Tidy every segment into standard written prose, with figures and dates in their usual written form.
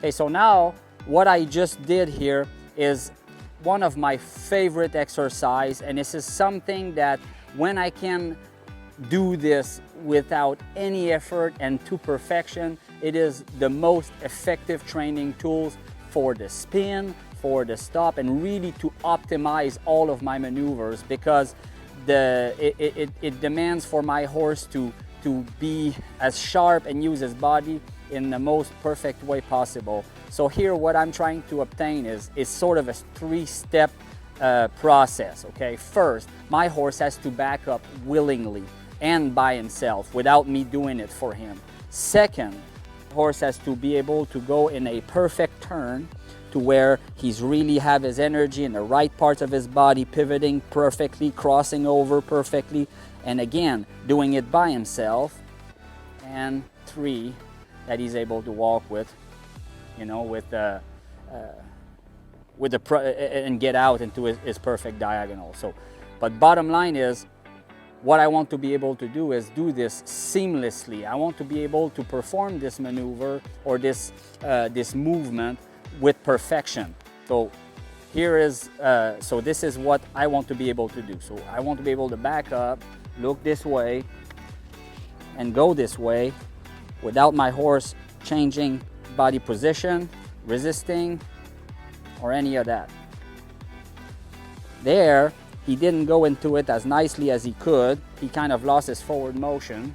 Okay, so now what I just did here is one of my favorite exercise, and this is something that when I can do this without any effort and to perfection, it is the most effective training tools for the spin, for the stop, and really to optimize all of my maneuvers, because it demands for my horse to be as sharp and use his body in the most perfect way possible. So here what I'm trying to obtain is sort of a three-step process, okay? First, my horse has to back up willingly and by himself without me doing it for him. Second, the horse has to be able to go in a perfect turn to where he's really have his energy in the right parts of his body, pivoting perfectly, crossing over perfectly, and again, doing it by himself. And three, that he's able to walk with, you know, and get out into his perfect diagonal. So, but bottom line is, what I want to be able to do is do this seamlessly. I want to be able to perform this maneuver or this movement with perfection. So here is, so this is what I want to be able to do. So I want to be able to back up, look this way, and go this way without my horse changing body position, resisting, or any of that. There, he didn't go into it as nicely as he could. He kind of lost his forward motion.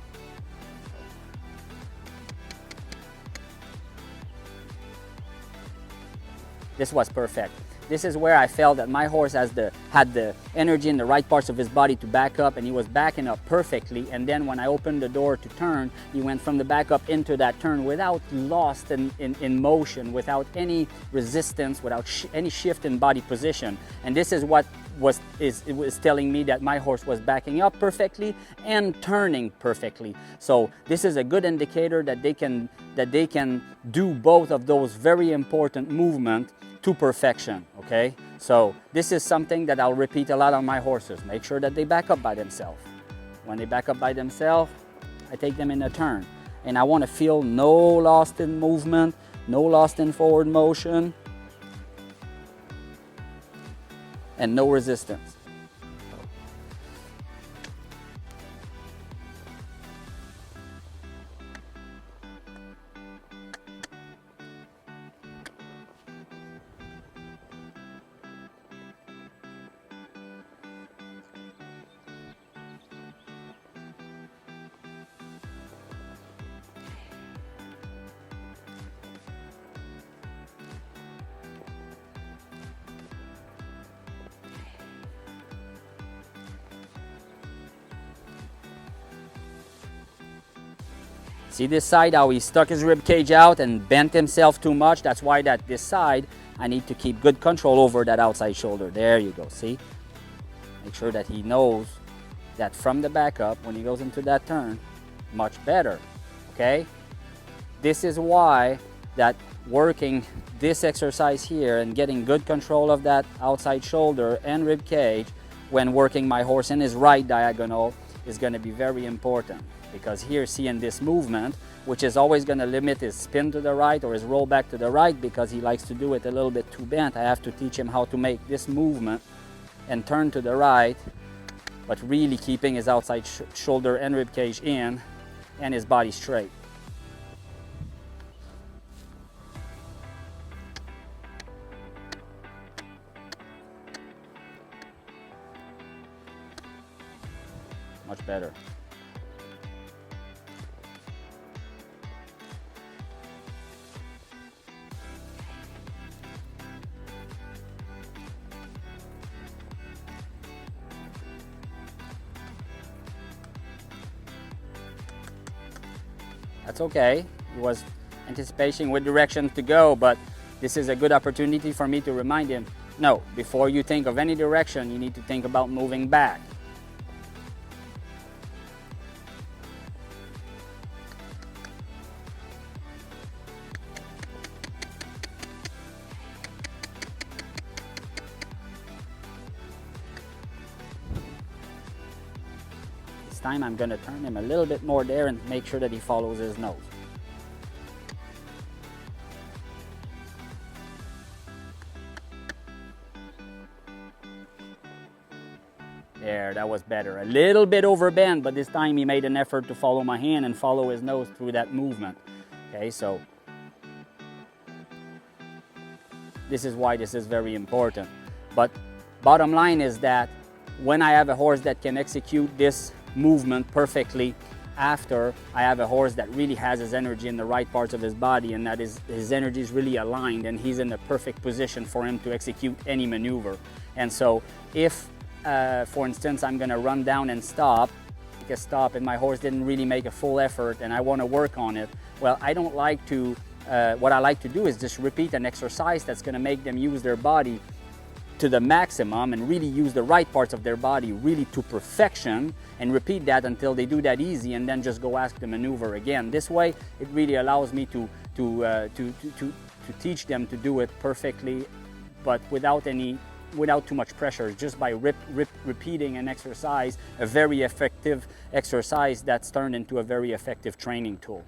This was perfect. This is where I felt that my horse had the energy in the right parts of his body to back up, and he was backing up perfectly. And then when I opened the door to turn, he went from the back up into that turn without lost in motion, without any resistance, without any shift in body position. And this is what it was telling me that my horse was backing up perfectly and turning perfectly. So this is a good indicator that they can do both of those very important movements to perfection, okay? So this is something that I'll repeat a lot on my horses. Make sure that they back up by themselves. When they back up by themselves, I take them in a turn. And I want to feel no loss in movement, no loss in forward motion, and no resistance. See this side, how he stuck his rib cage out and bent himself too much? That's why this side, I need to keep good control over that outside shoulder. There you go, see? Make sure that he knows that from the back up, when he goes into that turn, much better, okay? This is why that working this exercise here and getting good control of that outside shoulder and rib cage when working my horse in his right diagonal is going to be very important. Because here, seeing this movement, which is always going to limit his spin to the right or his rollback to the right, because he likes to do it a little bit too bent, I have to teach him how to make this movement and turn to the right, but really keeping his outside shoulder and rib cage in and his body straight. Much better. That's okay. He was anticipating what direction to go, but this is a good opportunity for me to remind him, no, before you think of any direction, you need to think about moving back. This time I'm going to turn him a little bit more there and make sure that he follows his nose. There, that was better. A little bit overbent, but this time he made an effort to follow my hand and follow his nose through that movement. Okay, so this is why this is very important. But bottom line is that when I have a horse that can execute this movement perfectly, after I have a horse that really has his energy in the right parts of his body, and that his energy is really aligned, and he's in the perfect position for him to execute any maneuver. And so if, for instance, I'm gonna run down and stop, make a stop, and my horse didn't really make a full effort and I wanna work on it, well, I don't like to, what I like to do is just repeat an exercise that's gonna make them use their body to the maximum and really use the right parts of their body really to perfection, and repeat that until they do that easy, and then just go ask the maneuver again. This way it really allows me to teach them to do it perfectly, but without too much pressure, just by repeating an exercise, a very effective exercise that's turned into a very effective training tool.